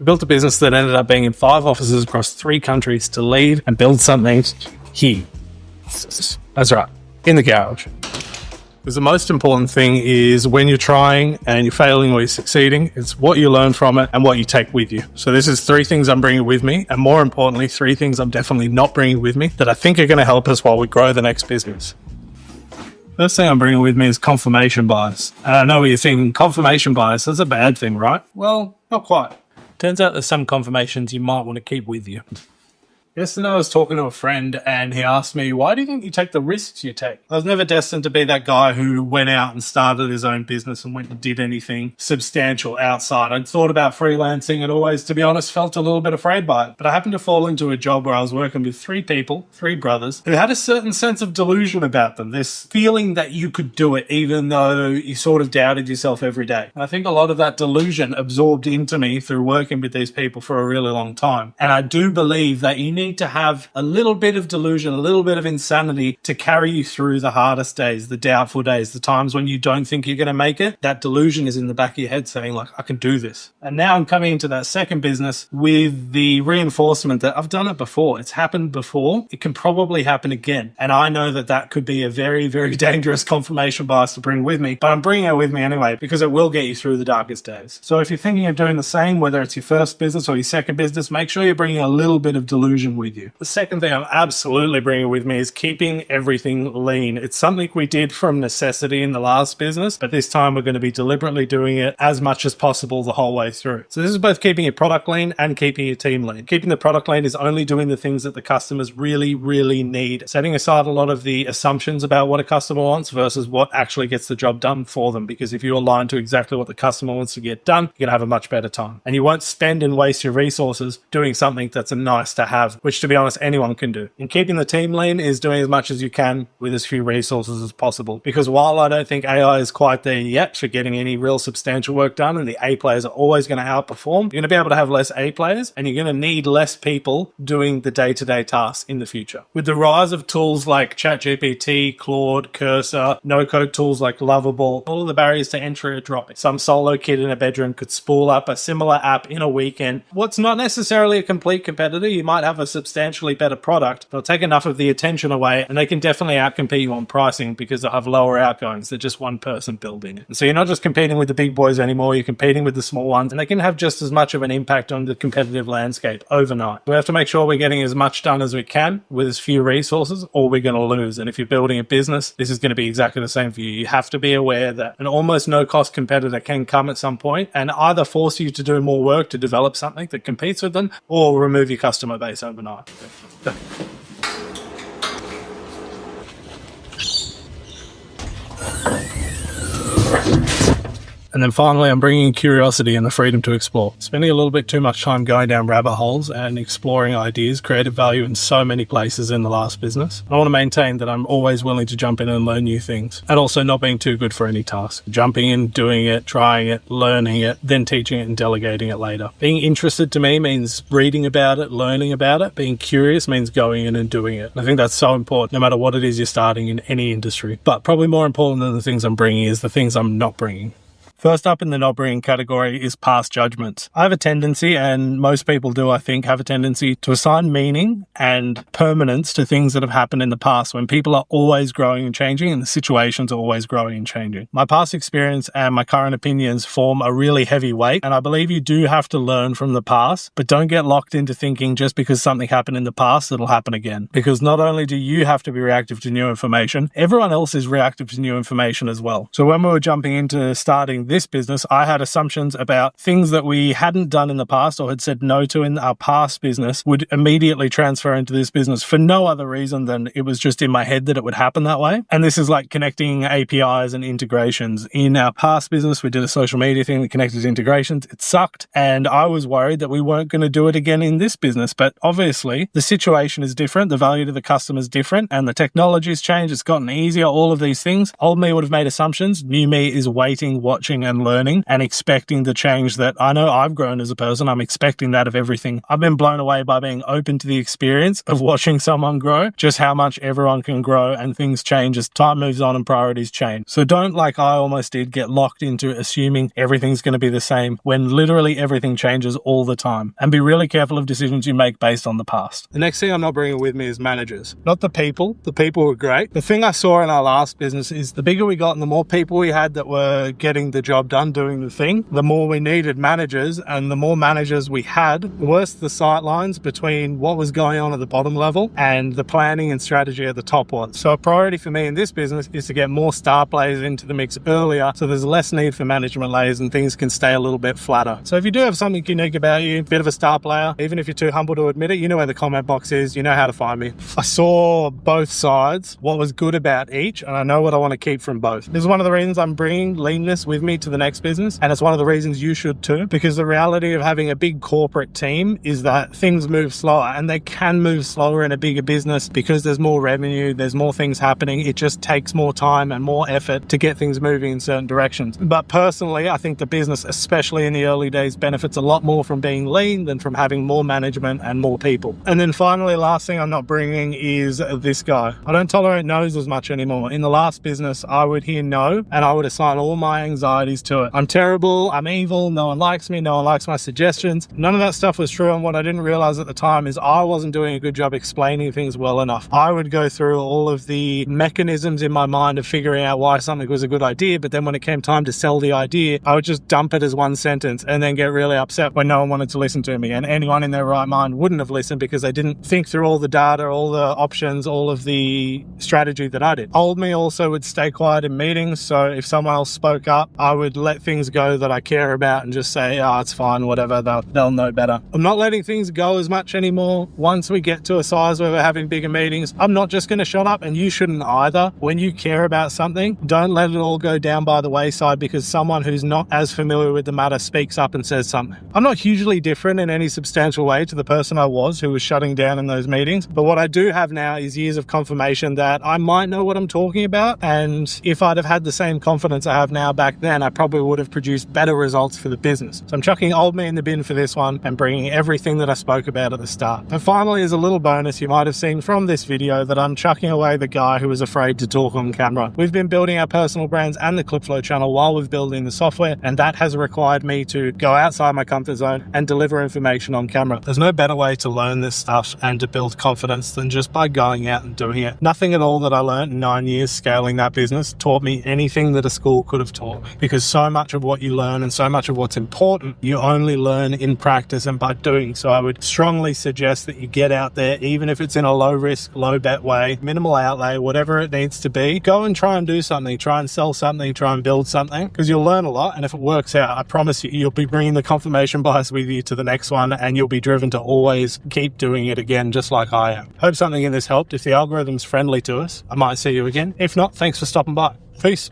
We built a business that ended up being in 5 offices across 3 countries to lead and build something here. That's right, in the garage. Because the most important thing is when you're trying and you're failing or you're succeeding, it's what you learn from it and what you take with you. So this is 3 things I'm bringing with me, and more importantly, 3 things I'm definitely not bringing with me that I think are going to help us while we grow the next business. First thing I'm bringing with me is confirmation bias. And I know what you're thinking, confirmation bias is a bad thing, right? Well, not quite. Turns out there's some confirmations you might want to keep with you. Yesterday I was talking to a friend and he asked me, why do you think you take the risks you take? I was never destined to be that guy who went out and started his own business and went and did anything substantial outside. I'd thought about freelancing and always, to be honest, felt a little bit afraid by it. But I happened to fall into a job where I was working with 3 people, 3 brothers, who had a certain sense of delusion about them. This feeling that you could do it even though you sort of doubted yourself every day. And I think a lot of that delusion absorbed into me through working with these people for a really long time. And I do believe that you need to have a little bit of delusion, a little bit of insanity to carry you through the hardest days, the doubtful days, the times when you don't think you're going to make it. That delusion is in the back of your head saying like, I can do this. And now I'm coming into that second business with the reinforcement that I've done it before. It's happened before. It can probably happen again. And I know that that could be a very, very dangerous confirmation bias to bring with me, but I'm bringing it with me anyway because it will get you through the darkest days. So if you're thinking of doing the same, whether it's your first business or your second business, make sure you're bringing a little bit of delusion with you. The second thing I'm absolutely bringing with me is keeping everything lean. It's something we did from necessity in the last business, but this time we're going to be deliberately doing it as much as possible the whole way through. So this is both keeping your product lean and keeping your team lean. Keeping the product lean is only doing the things that the customers really, really need. Setting aside a lot of the assumptions about what a customer wants versus what actually gets the job done for them. Because if you align to exactly what the customer wants to get done, you're going to have a much better time. And you won't spend and waste your resources doing something that's a nice to have, which to be honest, anyone can do. And keeping the team lean is doing as much as you can with as few resources as possible. Because while I don't think AI is quite there yet for getting any real substantial work done, and the A players are always going to outperform, you're going to be able to have less A players, and you're going to need less people doing the day-to-day tasks in the future. With the rise of tools like ChatGPT, Claude, Cursor, no-code tools like Lovable, all of the barriers to entry are dropping. Some solo kid in a bedroom could spool up a similar app in a weekend. What's not necessarily a complete competitor, you might have a substantially better product. They'll take enough of the attention away and they can definitely outcompete you on pricing because they'll have lower outgoings. They're just one person building it. And so you're not just competing with the big boys anymore, you're competing with the small ones, and they can have just as much of an impact on the competitive landscape overnight. We have to make sure we're getting as much done as we can with as few resources, or we're going to lose. And if you're building a business, this is going to be exactly the same for you. You have to be aware that an almost no-cost competitor can come at some point and either force you to do more work to develop something that competes with them, or remove your customer base overnight. And then finally, I'm bringing curiosity and the freedom to explore. Spending a little bit too much time going down rabbit holes and exploring ideas created value in so many places in the last business. I want to maintain that I'm always willing to jump in and learn new things, and also not being too good for any task. Jumping in, doing it, trying it, learning it, then teaching it and delegating it later. Being interested to me means reading about it, learning about it. Being curious means going in and doing it. I think that's so important no matter what it is you're starting in any industry. But probably more important than the things I'm bringing is the things I'm not bringing. First up in the not bringing category is past judgments. I have a tendency, and most people do, I think, have a tendency to assign meaning and permanence to things that have happened in the past when people are always growing and changing and the situations are always growing and changing. My past experience and my current opinions form a really heavy weight, and I believe you do have to learn from the past, but don't get locked into thinking just because something happened in the past, it'll happen again. Because not only do you have to be reactive to new information, everyone else is reactive to new information as well. So when we were jumping into starting this business, I had assumptions about things that we hadn't done in the past or had said no to in our past business would immediately transfer into this business for no other reason than it was just in my head that it would happen that way. And this is like connecting APIs and integrations. In our past business, we did a social media thing that connected integrations. It sucked. And I was worried that we weren't going to do it again in this business. But obviously, the situation is different. The value to the customer is different. And the technology's changed. It's gotten easier. All of these things. Old me would have made assumptions. New me is waiting, watching, growing and learning and expecting the change that I know I've grown as a person. I'm expecting that of everything. I've been blown away by being open to the experience of watching someone grow, just how much everyone can grow and things change as time moves on and priorities change. So don't, like I almost did, get locked into assuming everything's going to be the same when literally everything changes all the time, and be really careful of decisions you make based on the past. The next thing I'm not bringing with me is managers, not the people. The people were great. The thing I saw in our last business is the bigger we got and the more people we had that were getting the job done, doing the thing, the more we needed managers, and the more managers we had, the worse the sight lines between what was going on at the bottom level and the planning and strategy at the top was. So a priority for me in this business is to get more star players into the mix earlier, so there's less need for management layers and things can stay a little bit flatter. So if you do have something unique about you, a bit of a star player, even if you're too humble to admit it, you know where the comment box is, you know how to find me. I saw both sides, what was good about each, and I know what I want to keep from both. This is one of the reasons I'm bringing leanness with me to the next business, and it's one of the reasons you should too, because the reality of having a big corporate team is that things move slower, and they can move slower in a bigger business because there's more revenue, there's more things happening. It just takes more time and more effort to get things moving in certain directions. But personally, I think the business, especially in the early days, benefits a lot more from being lean than from having more management and more people. And then finally, last thing I'm not bringing is this guy. I don't tolerate no's as much anymore. In the last business, I would hear no and I would assign all my anxieties to it. I'm terrible, I'm evil, no one likes me, no one likes my suggestions. None of that stuff was true, and what I didn't realize at the time is I wasn't doing a good job explaining things well enough. I would go through all of the mechanisms in my mind of figuring out why something was a good idea, but then when it came time to sell the idea, I would just dump it as one sentence and then get really upset when no one wanted to listen to me, and anyone in their right mind wouldn't have listened because they didn't think through all the data, all the options, all of the strategy that I did. Old me also would stay quiet in meetings, so if someone else spoke up, I would let things go that I care about and just say, oh, it's fine, whatever, they'll know better. I'm not letting things go as much anymore. Once we get to a size where we're having bigger meetings, I'm not just going to shut up, and you shouldn't either. When you care about something, don't let it all go down by the wayside because someone who's not as familiar with the matter speaks up and says something. I'm not hugely different in any substantial way to the person I was who was shutting down in those meetings, but what I do have now is years of confirmation that I might know what I'm talking about, and if I'd have had the same confidence I have now back then, I probably would have produced better results for the business. So I'm chucking old me in the bin for this one and bringing everything that I spoke about at the start. And finally, as a little bonus, you might have seen from this video that I'm chucking away the guy who was afraid to talk on camera. We've been building our personal brands and the ClipFlow channel while we're building the software, and that has required me to go outside my comfort zone and deliver information on camera. There's no better way to learn this stuff and to build confidence than just by going out and doing it. Nothing at all that I learned in 9 years scaling that business taught me anything that a school could have taught me, because so much of what you learn and so much of what's important, you only learn in practice and by doing. So I would strongly suggest that you get out there, even if it's in a low risk, low bet way, minimal outlay, whatever it needs to be. Go and try and do something, try and sell something, try and build something, because you'll learn a lot. And if it works out, I promise you, you'll be bringing the confirmation bias with you to the next one, and you'll be driven to always keep doing it again, just like I am. Hope something in this helped. If the algorithm's friendly to us, I might see you again. If not, thanks for stopping by. Peace.